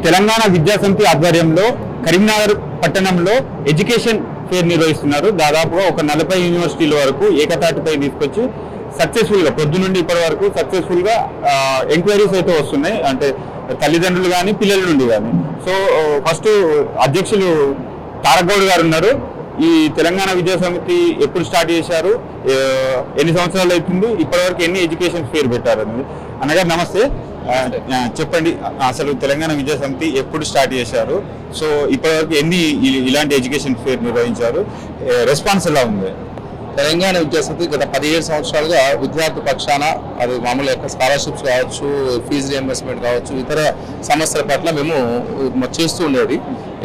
తెలంగాణ విద్యా సమితి ఆధ్వర్యంలో కరీంనగర్ పట్టణంలో ఎడ్యుకేషన్ ఫేర్ నిర్వహిస్తున్నారు. దాదాపుగా ఒక 40 యూనివర్సిటీల వరకు ఏకతాటిపై తీసుకొచ్చి సక్సెస్ఫుల్ గా పొద్దు నుండి ఇప్పటి వరకు సక్సెస్ఫుల్ గా ఎంక్వైరీస్ అయితే వస్తున్నాయి, అంటే తల్లిదండ్రులు కానీ పిల్లల నుండి కానీ. సో ఫస్ట్ అధ్యక్షులు తారక్ గౌడ్ గారు ఉన్నారు. ఈ తెలంగాణ విద్యా సమితి ఎప్పుడు స్టార్ట్ చేశారు, ఎన్ని సంవత్సరాలు అవుతుంది, ఇప్పటివరకు ఎన్ని ఎడ్యుకేషన్ ఫేర్ పెట్టారు అనేది. అన్నగారు నమస్తే, చెప్పండి అసలు తెలంగాణ విద్యా సమితి ఎప్పుడు స్టార్ట్ చేశారు, సో ఇప్పటివరకు ఎన్ని ఇలాంటి ఎడ్యుకేషన్ ఫేర్ నిర్వహించారు, రెస్పాన్స్ ఎలా ఉంది? తెలంగాణ విద్యా సమితి గత 17 సంవత్సరాలుగా విద్యార్థి పక్షాన అది మామూలు స్కాలర్షిప్స్ కావచ్చు, ఫీజు రియంబర్స్మెంట్ కావచ్చు, ఇతర సమస్యల పట్ల మేము చేస్తూ ఉండేది.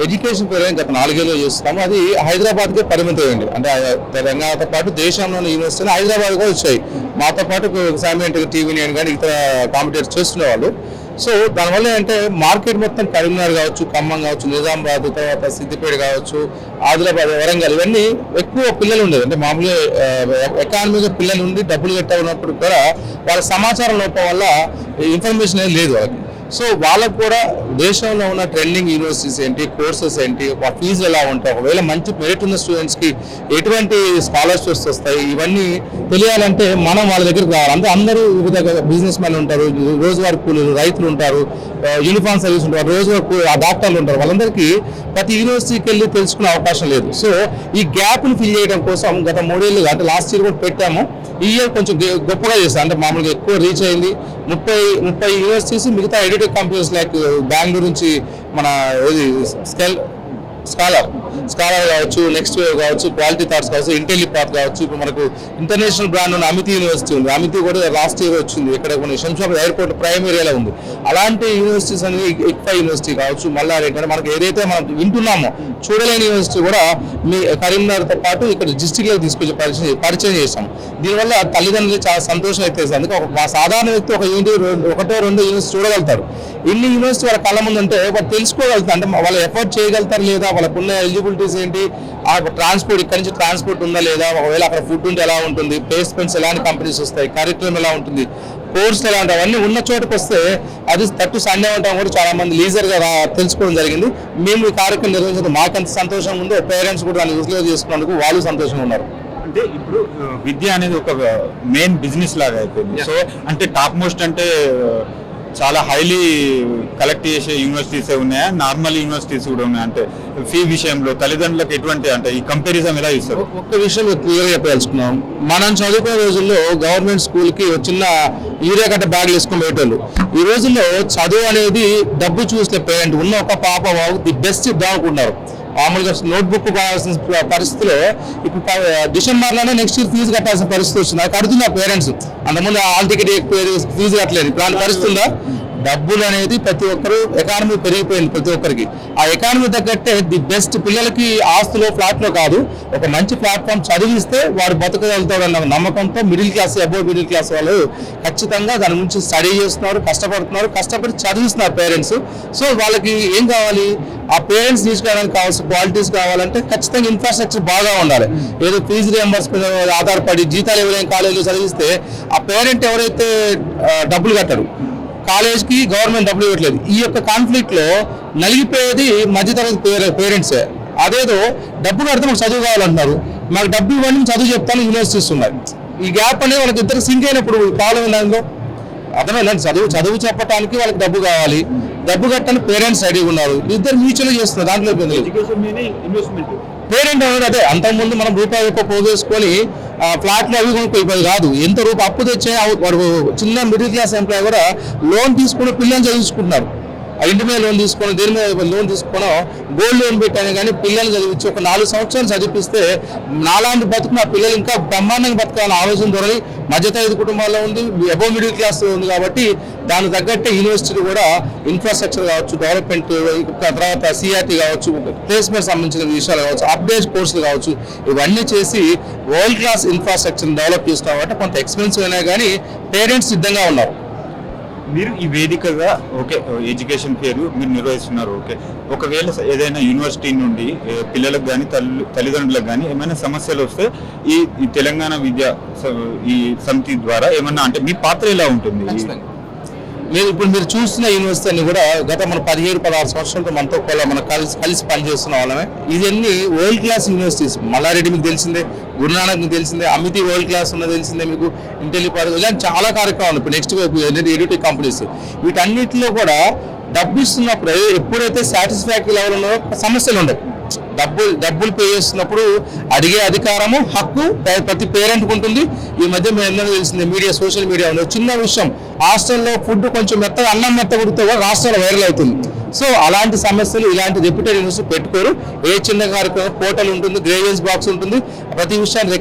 ఎడ్యుకేషన్ ఫేర్ గత 4 ఏళ్ళు చేస్తున్నాము. అది హైదరాబాద్కే పరిమితమైంది. అంటే తెలంగాణతో పాటు దేశంలోని యూనివర్సిటీలు హైదరాబాద్ కూడా వచ్చాయి. మాతో పాటు సామ్యంట్ టీవీ నేను కానీ ఇతర కాంపిటేట్ చేస్తున్న వాళ్ళు. సో దానివల్ల ఏంటంటే మార్కెట్ మొత్తం కరీంనగర్ కావచ్చు, ఖమ్మం కావచ్చు, నిజామాబాద్, తర్వాత సిద్దిపేట కావచ్చు, ఆదిలాబాద్, వరంగల్, ఇవన్నీ ఎక్కువ పిల్లలు ఉండేది. అంటే మామూలుగా ఎకానమీగా పిల్లలు ఉండి డబ్బులు కట్టా ఉన్నప్పుడు కూడా వాళ్ళ సమాచారం లోపం వల్ల ఇన్ఫర్మేషన్ అనేది లేదు వాళ్ళకి. సో వాళ్ళకు కూడా దేశంలో ఉన్న ట్రెండింగ్ యూనివర్సిటీస్ ఏంటి, కోర్సెస్ ఏంటి, ఫీజులు ఎలా ఉంటాయి, ఒకవేళ మంచి మెరిట్ ఉన్న స్టూడెంట్స్కి ఎటువంటి స్కాలర్షిప్స్ వస్తాయి, ఇవన్నీ తెలియాలంటే మనం వాళ్ళ దగ్గరికి రావాలి. అంటే అందరూ వివిధ బిజినెస్ మెన్ ఉంటారు, రోజువారీ కూలీలు, రైతులు ఉంటారు, యూనిఫామ్ సర్వీస్ ఉంటారు, రోజువారీ డాక్టర్లు ఉంటారు. వాళ్ళందరికీ ప్రతి యూనివర్సిటీకి వెళ్ళి తెలుసుకునే అవకాశం లేదు. సో ఈ గ్యాప్ని ఫిల్ చేయడం కోసం గత 3 ఏళ్ళుగా, అంటే లాస్ట్ ఇయర్ కూడా పెట్టాము, ఈ ఇయర్ కొంచెం గొప్పగా చేస్తాం. అంటే మామూలుగా ఎక్కువ రీచ్ అయింది. 30 యూనివర్సిటీస్, మిగతా ఎడ్యుకేట్ కంపెనీస్ లైక్ బెంగళూరు నుంచి మన స్కాలర్ కావచ్చు, నెక్స్ట్ వేవ్ కావచ్చు, క్వాలిటీ థాట్స్ కావచ్చు, ఇంటెలిపాత్ కావచ్చు, ఇప్పుడు మనకు ఇంటర్నేషనల్ బ్రాండ్ ఉన్న అమితి యూనివర్సిటీ ఉంది. అమితి కూడా లాస్ట్ ఇయర్ వచ్చింది. ఇక్కడ కొన్ని శంషాబాద్ ఎయిర్పోర్ట్ ప్రైమ్ ఏరియాలో ఉంది. అలాంటి యూనివర్సిటీస్ అనేది ఇక్ఫా యూనివర్సిటీ కావచ్చు, మళ్ళీ ఏంటంటే మనకు ఏదైతే మనం వింటున్నామో చూడలేని యూనివర్సిటీ కూడా మీ కరీంనగర్తో పాటు ఇక్కడ డిస్టిక్లో తీసుకొచ్చి పరిచయం చేస్తాం. దీనివల్ల తల్లిదండ్రులు చాలా సంతోషం అయితే. అందుకే ఒక సాధారణ వ్యక్తి ఒకటో రెండో యూనివర్సిటీ చూడగలుగుతారు. ఇన్ని యూనివర్సిటీ వాళ్ళ కళ్ళ ముందు ఉంటే వాళ్ళు తెలుసుకోగలుగుతారు. అంటే వాళ్ళు ఎఫర్ట్ చేయగలుగుతారు లేదా, వాళ్ళకున్న ఎలిజిబిలిటీస్ ఏంటి, ఆ ట్రాన్స్పోర్ట్ ఇక్కడ నుంచి ట్రాన్స్పోర్ట్ ఉందా లేదా, ఒకవేళ అక్కడ ఫుడ్ ఉంటే ఎలా ఉంటుంది, ప్లేస్మెంట్స్ ఎలాంటి కంపెనీస్ వస్తాయి, కరిక్యులం ఎలా ఉంటుంది, కోర్సులు ఎలా ఉంటాయి, అవన్నీ ఉన్న చోటుకు వస్తే అది సండే ఉంటాం కూడా చాలా మంది లీజర్గా తెలుసుకోవడం జరిగింది. మేము ఈ కార్యక్రమం నిర్వహించడం మాకెంత సంతోషంగా ఉందో పేరెంట్స్ కూడా దాన్ని యూటిలైజ్ చేసుకున్నందుకు వాళ్ళు సంతోషంగా ఉన్నారు. అంటే ఇప్పుడు విద్య అనేది ఒక మెయిన్ బిజినెస్ లాగా అయిపోయింది. సో అంటే టాప్ మోస్ట్ అంటే చాలా హైలీ కలెక్ట్ చేసే యూనివర్సిటీస్ ఉన్నాయా, నార్మల్ యూనివర్సిటీస్ కూడా ఉన్నాయా? అంటే ఫీ విషయంలో తల్లిదండ్రులకు ఎటువంటి, అంటే ఈ కంపారిజన్ ఎలా ఇస్తారు? ఒక్క విషయం క్లియర్గా చెప్పదలుచుకున్నాం. మనం చదువుకునే రోజుల్లో గవర్నమెంట్ స్కూల్కి చిన్న యూరియా కట్ట బ్యాగ్లు వేసుకుని పోయేటోళ్ళు. ఈ రోజుల్లో చదువు అనేది డబ్బు చూసే పేరెంట్ ఉన్న ఒక పాప ది బెస్ట్ ఇద్దామనుకుంటున్నారు. మామూలుగా నోట్బుక్ కావాల్సిన పరిస్థితిలో ఇప్పుడు డిసెంబర్లోనే నెక్స్ట్ ఇయర్ ఫీజు కట్టాల్సిన పరిస్థితి వచ్చింది. అది కడుతున్నారు పేరెంట్స్. అంతకుముందు హాల్ టికెట్ ఫీజు కట్టలేదు. ఇప్పుడు పరిస్థితి ఉందా? డబ్బులు అనేది ప్రతి ఒక్కరు, ఎకానమీ పెరిగిపోయింది ప్రతి ఒక్కరికి. ఆ ఎకానమీ తగ్గట్టే ది బెస్ట్ పిల్లలకి ఆస్తులో ఫ్లాట్లో కాదు, ఒక మంచి ప్లాట్ఫామ్ చదివిస్తే వాడు బతకగలుగుతాడు అన్న నమ్మకంతో middle class, above middle class వాళ్ళు ఖచ్చితంగా దాని గురించి స్టడీ చేస్తున్నారు, కష్టపడి చదివిస్తున్నారు పేరెంట్స్. సో వాళ్ళకి ఏం కావాలి, ఆ పేరెంట్స్ తీసుకోవడానికి కావాల్సిన క్వాలిటీస్ కావాలంటే ఖచ్చితంగా ఇన్ఫ్రాస్ట్రక్చర్ బాగా ఉండాలి. ఏదో ఫీజు రియంబర్స్మెంట్ ఆధారపడి జీతాలు ఎవరైనా కాలేజీలో చదివిస్తే ఆ పేరెంట్ ఎవరైతే డబ్బులు కట్టరు, కాలేజ్కి గవర్నమెంట్ డబ్బులు ఇవ్వట్లేదు, ఈ యొక్క కాన్ఫ్లిక్ట్ లో నలిగిపోయేది మధ్యతరగతి పేరెంట్సే. అదేదో డబ్బు కడితే మాకు చదువు కావాలంటున్నారు, మాకు డబ్బు ఇవ్వండి చదువు చెప్తాను యూనివర్సిటీస్ ఉన్నాయి. ఈ గ్యాప్ అనేది వాళ్ళకి ఇద్దరు సింక్ అయినప్పుడు ప్రాబ్లం దానిలో అర్థమైందండి. చదువు చెప్పడానికి వాళ్ళకి డబ్బు కావాలి, డబ్బు కట్టని పేరెంట్స్ రెడీగా ఉన్నారు, ఇద్దరు మ్యూచువల్గా చేస్తున్నారు. దాంట్లో పేరెంట్ అనేది అదే అంతకుముందు మనం రూపాయి పోగేసుకొని ఫ్లాట్లు అవి కొనుక్కోపోయి కాదు, ఎంత రూపాయి అప్పు తెచ్చే వాడు చిన్న మిడిల్ క్లాస్ ఎంప్లాయ్ కూడా లోన్ తీసుకుని పిల్లల్ని చదివించుకుంటున్నారు. ఇంటి మీద లోన్ తీసుకొని, దేని మీద లోన్ తీసుకున్నా, గోల్డ్ లోన్ పెట్టాను కానీ పిల్లల్ని చదివించి ఒక 4 సంవత్సరాలు చదివిస్తే నాలాంటి బతుకు నా పిల్లలు ఇంకా బ్రహ్మాండంగా బతకాలని ఆలోచన ధోరణి మధ్యతరగతి కుటుంబాల్లో ఉంది, అబోవ్ మిడిల్ క్లాస్ ఉంది. కాబట్టి దాని తగ్గట్టే యూనివర్సిటీ కూడా ఇన్ఫ్రాస్ట్రక్చర్ కావచ్చు, డెవలప్మెంట్, తర్వాత సిఆర్టీ కావచ్చు, ప్లేస్మెంట్ సంబంధించిన విషయాలు కావచ్చు, అప్డేట్ కోర్సులు కావచ్చు, ఇవన్నీ చేసి వరల్డ్ క్లాస్ ఇన్ఫ్రాస్ట్రక్చర్ డెవలప్ చేస్తాం. కాబట్టి కొంత ఎక్స్పెన్సివ్ అయినా కానీ పేరెంట్స్ సిద్ధంగా ఉన్నారు. మీరు ఈ వేదికగా ఓకే ఎడ్యుకేషన్ ఫేర్ మీరు నిర్వహిస్తున్నారు. ఓకే, ఒకవేళ ఏదైనా యూనివర్సిటీ నుండి పిల్లలకు కానీ తల్లిదండ్రులకు కానీ ఏమైనా సమస్యలు వస్తే ఈ తెలంగాణ విద్యా ఈ సమితి ద్వారా ఏమన్నా, అంటే మీ పాత్ర ఎలా ఉంటుంది? మీరు చూస్తున్న యూనివర్సిటీ అన్ని కూడా గత మన 17-16 సంవత్సరాలతో మనతో మనం కలిసి పనిచేస్తున్న వాళ్ళమే. ఇవన్నీ వరల్డ్ క్లాస్ యూనివర్సిటీస్. మల్లారెడ్డి మీకు తెలిసిందే, గురునానక్ మీకు తెలిసిందే, అమితి వరల్డ్ క్లాస్ ఉన్న తెలిసిందే మీకు, ఇంటెలిపాడ్, ఇలాంటి చాలా కార్యక్రమాలు. ఇప్పుడు నెక్స్ట్ ఎడ్యుటెక్ కంపెనీస్, వీటన్నిటిలో కూడా డబ్బు ఇస్తున్నప్పుడు ఎప్పుడైతే సాటిస్ఫాక్టరీ లెవెల్ ఉన్నదో సమస్యలు ఉండవు. డబ్బులు పే చేస్తున్నప్పుడు అడిగే అధికారము, హక్కు ప్రతి పేరెంట్కి ఉంటుంది. ఈ మధ్య మేము అందరూ తెలిసింది, సోషల్ మీడియా ఉంది. చిన్న విషయం, హాస్టల్లో ఫుడ్ కొంచెం మెత్తగా, అన్నం మెత్త ఉడితే రాష్ట్రంలో వైరల్ అవుతుంది. సో అలాంటి సమస్యలు ఇలాంటి రెప్యూటెడ్ యూనివర్సిటీ పెట్టుకోరు. ఏ చిన్న కార్యక్రమం పోర్టల్ ఉంటుంది, గ్రేవియన్స్ బాక్స్ ఉంటుంది, ప్రతి విషయాన్ని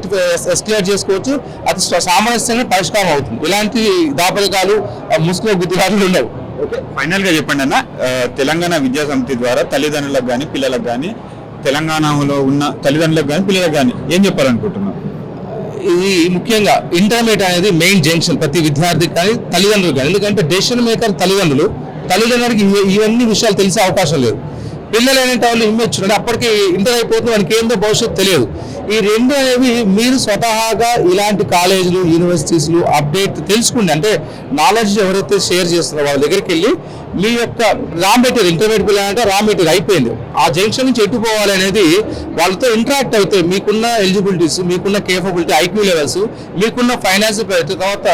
ఎస్క్లేట్ చేసుకోవచ్చు, అది సామరస్యంగా పరిష్కారం అవుతుంది. ఇలాంటి దాపరికాలు, ముసుగులో గుద్దులాటలు ఉండవు. ఓకే, ఫైనల్ గా చెప్పండి అన్న, తెలంగాణ విద్యా సమితి ద్వారా తల్లిదండ్రులకు కానీ పిల్లలకు కానీ, తెలంగాణలో ఉన్న తల్లిదండ్రులకు కానీ పిల్లలకు కానీ ఏం చెప్పాలనుకుంటున్నాం? ఇది ముఖ్యంగా ఇంటర్మీడియట్ అనేది మెయిన్ జంక్షన్ ప్రతి విద్యార్థికి కానీ తల్లిదండ్రులు కానీ. ఎందుకంటే డెసిషన్ మేకర్ తల్లిదండ్రులకి ఇవన్నీ విషయాలు తెలిసే అవకాశం లేదు. పిల్లలు అనేటి వాళ్ళు ఇమ్మేచ్చుడు అంటే అప్పటికి ఇంటర్ అయిపోతుంది, వానికి ఏందో భవిష్యత్తు తెలియదు. ఈ రెండు అనేవి మీరు స్వతహాగా ఇలాంటి కాలేజీలు, యూనివర్సిటీస్లు అప్డేట్ తెలుసుకోండి. అంటే నాలెడ్జ్ ఎవరైతే షేర్ చేస్తున్నారో వాళ్ళ దగ్గరికి వెళ్ళి మీ యొక్క రా మెటీరియల్, ఇంటర్మీడియట్ పిల్లలంటే రా మెటీరియల్ అయిపోయింది, ఆ జంక్షన్ నుంచి ఎటు పోవాలి అనేది వాళ్ళతో ఇంటరాక్ట్ అవుతే మీకున్న ఎలిజిబిలిటీస్, మీకున్న కేపబిలిటీ, ఐక్యూ లెవెల్స్, మీకున్న ఫైనాన్షియల్ తర్వాత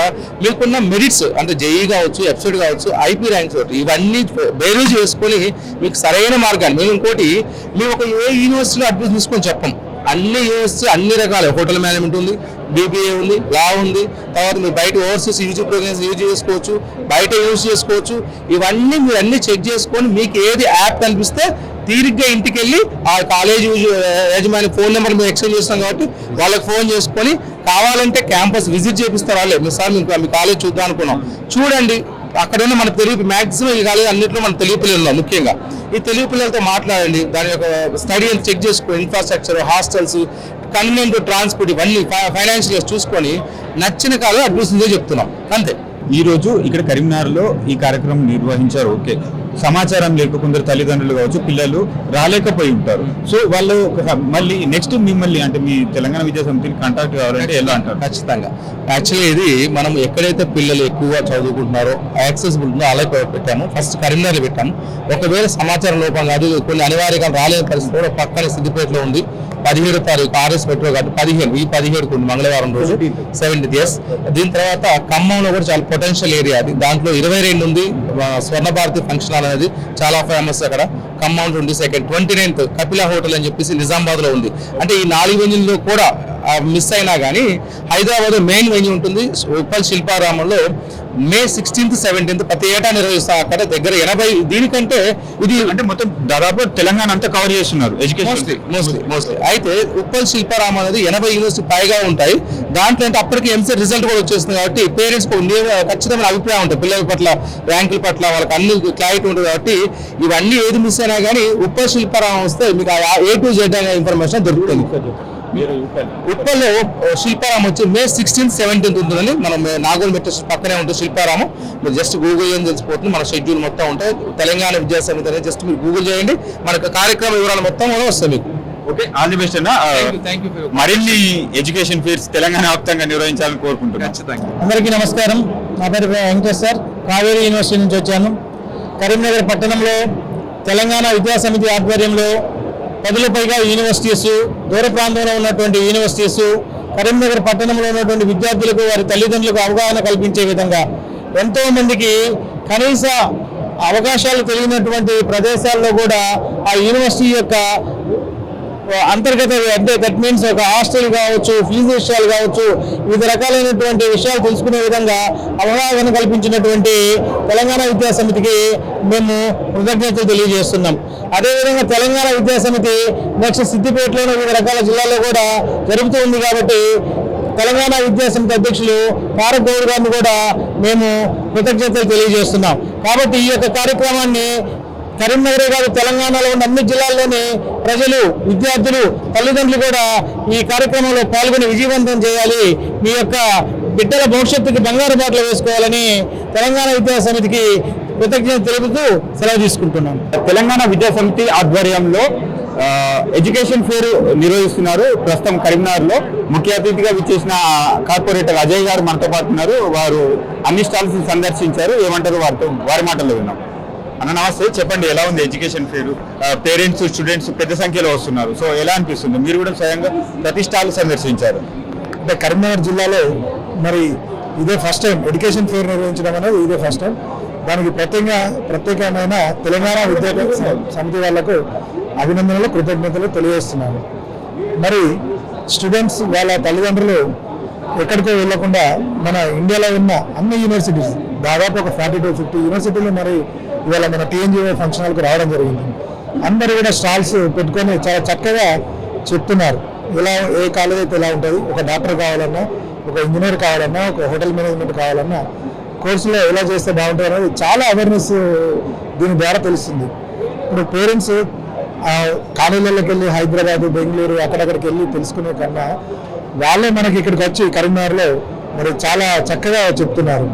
మీకున్న మెరిట్స్, అంటే జేఈ కావచ్చు, ఎఫ్సెట్ కావచ్చు, ఐపీ ర్యాంక్స్, ఇవన్నీ బేరీజ్ చేసుకొని మీకు సరైన మార్గాన్ని. మేము ఇంకోటి, మేము ఒక ఏ యూనివర్సిటీలో అడ్మిషన్ తీసుకొని చెప్పం. అన్ని యూనివర్సిటీ అన్ని రకాల హోటల్ మేనేజ్మెంట్ ఉంది, బీబీఏ ఉంది, లా ఉంది. తర్వాత మీరు బయట ఓవర్సీస్ యూజీ ప్రోగ్రామ్స్ యూజ్ చేసుకోవచ్చు, బయట యూజ్ చేసుకోవచ్చు. ఇవన్నీ మీరు అన్ని చెక్ చేసుకొని మీకు ఏది యాప్ కనిపిస్తే తీరిగ్గా ఇంటికి వెళ్ళి ఆ కాలేజ్ యజమాని ఫోన్ నెంబర్ మేము ఎక్స్చేంజ్ చేస్తాం కాబట్టి వాళ్ళకి ఫోన్ చేసుకొని కావాలంటే క్యాంపస్ విజిట్ చేపిస్తారు. వాళ్ళే మీ సార్ మీ కాలేజ్ చూద్దాం అనుకున్నాం, చూడండి. అక్కడైనా మన తెలుగు మ్యాక్సిమం ఈ కాలేజ్ అన్నింటిలో మన తెలుగు పిల్లలు ఉన్నాం. ముఖ్యంగా ఈ తెలుగు పిల్లలతో మాట్లాడండి, దాని యొక్క స్టడీ అని చెక్ చేసుకోండి, ఇన్ఫ్రాస్ట్రక్చర్, హాస్టల్స్, కన్వీనియంట్ ట్రాన్స్పోర్ట్, ఇవన్నీ ఫైనాన్షియల్ చూసుకొని నచ్చిన కాలేజ్ అడ్మిషన్ చెప్తున్నాం అంతే. ఈ రోజు ఇక్కడ కరీంనగర్లో ఈ కార్యక్రమం నిర్వహించారు. ఓకే, సమాచారం లేక కొందరు తల్లిదండ్రులు కావచ్చు, పిల్లలు రాలేకపోయి ఉంటారు. సో వాళ్ళు మళ్ళీ నెక్స్ట్ మిమ్మల్ని అంటే మీ తెలంగాణ విద్యా సమితిని కాంటాక్ట్ కావాలంటే ఎలా అంటారు? ఖచ్చితంగా. యాక్చువల్లీ ఇది మనం ఎక్కడైతే పిల్లలు ఎక్కువగా చదువుకుంటున్నారో యాక్సెసిబుల్ ఉందో అలా పెట్టాము. ఫస్ట్ కరీంనగర్లో పెట్టాము. ఒకవేళ సమాచారం లోపం కాదు, కొన్ని అనివార్యంగా రాలేని పరిస్థితి కూడా పక్కన సిద్దిపేటలో ఉంది. 17వ తారీఖు ఆర్ఎస్ మెట్రో కాబట్టి 17 ఉంది మంగళవారం రోజు 17th. ఎస్, దీని తర్వాత ఖమ్మంలో కూడా చాలా పొటెన్షియల్ ఏరియా, అది దాంట్లో 22 ఉంది. స్వర్ణ భారతి ఫంక్షన్ హాల్ అనేది చాలా ఫేమస్ అక్కడ. Khammam 22nd, 29th Kapila hotel అని చెప్పేసి నిజామాబాద్ లో ఉంది. అంటే ఈ 4 వెన్యూల్లో కూడా మిస్ అయినా కానీ హైదరాబాద్ మెయిన్ వెన్యూ ఉంటుంది. ఉప్పల్ శిల్పారామంలో May 16th, 17th ప్రతి ఏటా నిర్వహిస్తాం. అక్కడ దగ్గర 80, దీనికంటే ఇది అంటే మొత్తం దాదాపు తెలంగాణ అంతా కవర్ చేస్తున్నారు ఎడ్యుకేషన్ మోస్ట్లీ. అయితే ఉప్పల్ శిల్పారామం అనేది 80 యూనివర్సిటీ పైగా ఉంటాయి. దాంట్లో అంటే అప్పటికి ఎంసెట్ రిజల్ట్ కూడా వచ్చేస్తుంది కాబట్టి పేరెంట్స్ ఖచ్చితమైన అభిప్రాయం ఉంటుంది పిల్లల పట్ల, ర్యాంకుల పట్ల వాళ్ళకి అన్ని క్లారిటీ ఉంటుంది. కాబట్టి ఇవన్నీ ఏది మిస్ అయినా కానీ ఉప్పల్ శిల్పారామం వస్తే మీకు A to Z అనే ఇన్ఫర్మేషన్ దొరుకుతుంది. ఉప్పల్లో శిల్పారామం వచ్చి May 16th, 17th ఉంటుందని మనం నాగోల్ మెట్రో పక్కనే ఉంటుంది శిల్పారామం. మీరు జస్ట్ గూగుల్ అని తెలిసిపోతుంది, మన షెడ్యూల్ మొత్తం ఉంటాయి. తెలంగాణ విద్యా సమితి అనేది జస్ట్ మీరు గూగుల్ చేయండి, మనకు కార్యక్రమ వివరాలు మొత్తం వస్తాయి మీకు. ఓకే, ఆల్ ది బెస్ట్ అన్న. మరిన్ని ఎడ్యుకేషన్ ఫేర్స్ తెలంగాణ వ్యాప్తంగా నిర్వహించాలని కోరుకుంటున్నాను. ఖచ్చితంగా. అందరికీ నమస్కారం. నా పేరు వెంకటేష్ సార్, కావేరీ యూనివర్సిటీ నుంచి వచ్చాను. కరీంనగర్ పట్టణంలో తెలంగాణ విద్యా సమితి ఆధ్వర్యంలో 10 పైగా యూనివర్సిటీస్, దూర ప్రాంతంలో ఉన్నటువంటి యూనివర్సిటీస్, కరీంనగర్ పట్టణంలో ఉన్నటువంటి విద్యార్థులకు, వారి తల్లిదండ్రులకు అవగాహన కల్పించే విధంగా ఎంతో మందికి కనీస అవకాశాలు తెలియనటువంటి ప్రదేశాల్లో కూడా ఆ యూనివర్సిటీ యొక్క అంతర్గత, అంటే దట్ మీన్స్ ఒక హాస్టల్ కావచ్చు, ఫీజు విషయాలు కావచ్చు, వివిధ రకాలైనటువంటి విషయాలు తెలుసుకునే విధంగా అవగాహన కల్పించినటువంటి తెలంగాణ విద్యా సమితికి మేము కృతజ్ఞతలు తెలియజేస్తున్నాం. అదేవిధంగా తెలంగాణ విద్యా సమితి నెక్స్ట్ సిద్దిపేటలోని వివిధ రకాల జిల్లాల్లో కూడా జరుగుతూ ఉంది కాబట్టి తెలంగాణ విద్యా సమితి అధ్యక్షులు తారక్ గౌడ్ గారిని కూడా మేము కృతజ్ఞతలు తెలియజేస్తున్నాం. కాబట్టి ఈ యొక్క కార్యక్రమాన్ని కరీంనగర్ గారు తెలంగాణలో ఉన్న అన్ని జిల్లాల్లోని ప్రజలు, విద్యార్థులు, తల్లిదండ్రులు కూడా ఈ కార్యక్రమంలో పాల్గొని విజయవంతం చేయాలి. మీ యొక్క బిడ్డల భవిష్యత్తుకి బంగారు బాటలు వేసుకోవాలని తెలంగాణ విద్యా సమితికి కృతజ్ఞత తెలుపుతూ సెలవు తీసుకుంటున్నాను. తెలంగాణ విద్యా సమితి ఆధ్వర్యంలో ఎడ్యుకేషన్ ఫేర్ నిర్వహిస్తున్నారు ప్రస్తుతం కరీంనగర్లో. ముఖ్య అతిథిగా విచ్చేసిన కార్పొరేటర్ అజయ్ గారు మనతో పాటు ఉన్నారు. వారు అన్ని స్టాల్స్ సందర్శించారు. ఏమంటారు వారి మాటల్లో విన్నాం. అన్న నమస్తే, చెప్పండి ఎలా ఉంది ఎడ్యుకేషన్ ఫేర్? పేరెంట్స్ స్టూడెంట్స్ పెద్ద సంఖ్యలో వస్తున్నారు. సో ఎలా అనిపిస్తుంది? మీరు కూడా స్వయంగా ప్రతి స్టాల్ సందర్శించారు. అంటే కరీంనగర్ జిల్లాలో మరి ఇదే ఫస్ట్ టైం ఎడ్యుకేషన్ ఫేర్ నిర్వహించడం అనేది ఇదే ఫస్ట్ టైం. దానికి ప్రత్యేకమైన తెలంగాణ విద్యార్థి సమితి వాళ్లకు అభినందనలు, కృతజ్ఞతలు తెలియజేస్తున్నాను. మరి స్టూడెంట్స్ వాళ్ళ తల్లిదండ్రులు ఎక్కడికో వెళ్లకుండా మన ఇండియాలో ఉన్న అన్ని యూనివర్సిటీస్, దాదాపు ఒక 40 to 50 యూనివర్సిటీలు మరి ఇవాళ మన టీఎన్జిఓ ఫంక్షన్ హాల్కి రావడం జరిగింది. అందరూ కూడా స్టాల్స్ పెట్టుకొని చాలా చక్కగా చెప్తున్నారు ఎలా ఏ కాలేజ్ అయితే ఎలా ఉంటుంది, ఒక డాక్టర్ కావాలన్నా, ఒక ఇంజనీర్ కావాలన్నా, ఒక హోటల్ మేనేజ్మెంట్ కావాలన్నా కోర్సులో ఎలా చేస్తే బాగుంటుంది అనేది చాలా అవేర్నెస్ దీని ద్వారా తెలుస్తుంది. ఇప్పుడు పేరెంట్స్ కాలేజీలకు వెళ్ళి హైదరాబాద్, బెంగళూరు అక్కడక్కడికి వెళ్ళి తెలుసుకునే కన్నా వాళ్ళే మనకి ఇక్కడికి వచ్చి కరీంనగర్లో మరి చాలా చక్కగా చెప్తున్నారు.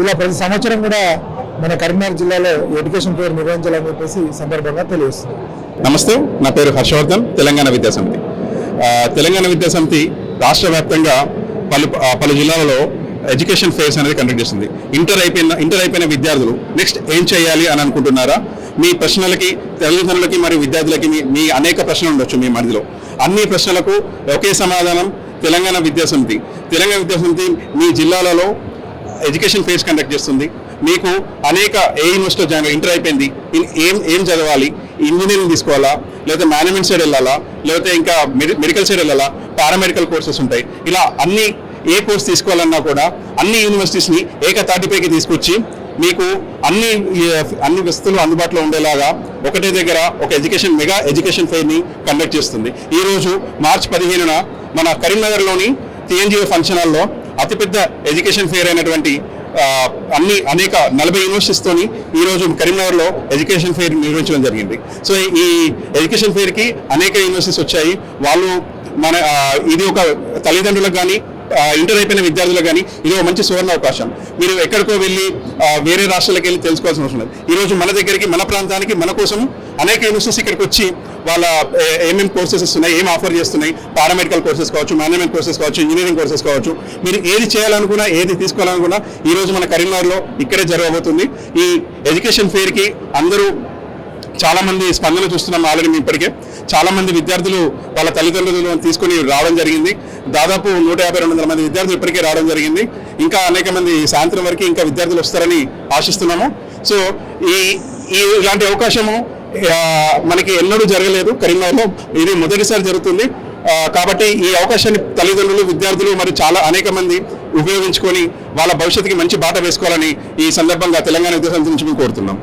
ఇలా ప్రతి సంవత్సరం కూడా మన కరీంనగర్ జిల్లాలో ఎడ్యుకేషన్ ఫేర్ నిర్వహించాలని చెప్పేసి ఈ సందర్భంగా తెలియజేస్తుంది. నమస్తే, నా పేరు హర్షవర్ధన్, తెలంగాణ విద్యాసమితి. తెలంగాణ విద్యాసమితి రాష్ట్ర వ్యాప్తంగా పలు జిల్లాలలో ఎడ్యుకేషన్ ఫేర్స్ అనేది కండక్ట్ చేస్తుంది. ఇంటర్ అయిపోయిన విద్యార్థులు నెక్స్ట్ ఏం చేయాలి అని అనుకుంటున్నారా? మీ ప్రశ్నలకి, తల్లిదండ్రులకి మరియు విద్యార్థులకి మీ అనేక ప్రశ్నలు ఉండొచ్చు. మీ మధ్యలో అన్ని ప్రశ్నలకు ఒకే సమాధానం తెలంగాణ విద్యాసమితి. తెలంగాణ విద్యాసమితి మీ జిల్లాలలో ఎడ్యుకేషన్ ఫేర్స్ కండక్ట్ చేస్తుంది. మీకు అనేక ఏ యూనివర్సిటీలో జాయిన్, ఇంటర్ అయిపోయింది, ఏం చదవాలి, ఇంజనీరింగ్ తీసుకోవాలా, లేకపోతే మేనేజ్మెంట్ సైడ్ వెళ్ళాలా, లేకపోతే ఇంకా మెడికల్ సైడ్ వెళ్ళాలా, పారామెడికల్ కోర్సెస్ ఉంటాయి. ఇలా అన్ని ఏ కోర్స్ తీసుకోవాలన్నా కూడా అన్ని యూనివర్సిటీస్ని ఏకతాటిపైకి తీసుకొచ్చి మీకు అన్ని వసతులు అందుబాటులో ఉండేలాగా ఒకటే దగ్గర ఒక మెగా ఎడ్యుకేషన్ ఫెయిర్ని కండక్ట్ చేస్తుంది. ఈరోజు మార్చి 15న మన కరీంనగర్లోని టీఎన్జిఓ ఫంక్షన్ హాల్లో అతిపెద్ద ఎడ్యుకేషన్ ఫెయిర్ అయినటువంటి అనేక 40 యూనివర్సిటీస్తోని ఈరోజు కరీంనగర్లో ఎడ్యుకేషన్ ఫెయిర్ నిర్వహించడం జరిగింది. సో ఈ ఎడ్యుకేషన్ ఫెయిర్కి అనేక యూనివర్సిటీస్ వచ్చాయి. వాళ్ళు ఇది ఒక తల్లిదండ్రులకు కానీ ఇంటర్ అయిపోయిన విద్యార్థులకు కానీ ఇది ఒక మంచి సువర్ణ అవకాశం. మీరు ఎక్కడికో వెళ్ళి వేరే రాష్ట్రాలకు వెళ్ళి తెలుసుకోవాల్సిన అవసరం లేదు. ఈరోజు మన దగ్గరికి, మన ప్రాంతానికి, మన కోసం అనేక యూనివర్సిటీస్ ఇక్కడికి వచ్చి వాళ్ళ ఏమేమి కోర్సెస్ ఇస్తున్నాయి, ఏం ఆఫర్ చేస్తున్నాయి, పారామెడికల్ కోర్సెస్ కావచ్చు, మేనేజ్మెంట్ కోర్సెస్ కావచ్చు, ఇంజనీరింగ్ కోర్సెస్ కావచ్చు, మీరు ఏది చేయాలనుకున్నా, ఏది తీసుకోవాలనుకున్నా ఈరోజు మన కరీంనగర్లో ఇక్కడే జరగబోతుంది. ఈ ఎడ్యుకేషన్ ఫెయిర్కి అందరూ చాలా మంది స్పందన చూస్తున్నాం. ఆల్రెడీ మేము ఇప్పటికే చాలా మంది విద్యార్థులు వాళ్ళ తల్లిదండ్రులను తీసుకుని రావడం జరిగింది. దాదాపు 150-200 మంది విద్యార్థులు ఇప్పటికే రావడం జరిగింది. ఇంకా అనేక మంది సాయంత్రం వరకు ఇంకా విద్యార్థులు వస్తారని ఆశిస్తున్నాము. సో ఇలాంటి అవకాశము మనకి ఎన్నడూ జరగలేదు కరీంనగర్లో, ఇది మొదటిసారి జరుగుతుంది. కాబట్టి ఈ అవకాశాన్ని తల్లిదండ్రులు, విద్యార్థులు మరి అనేక మంది ఉపయోగించుకొని వాళ్ళ భవిష్యత్తుకి మంచి బాట వేసుకోవాలని ఈ సందర్భంగా తెలంగాణ విద్యాసమితి నుంచి మేము కోరుతున్నాం.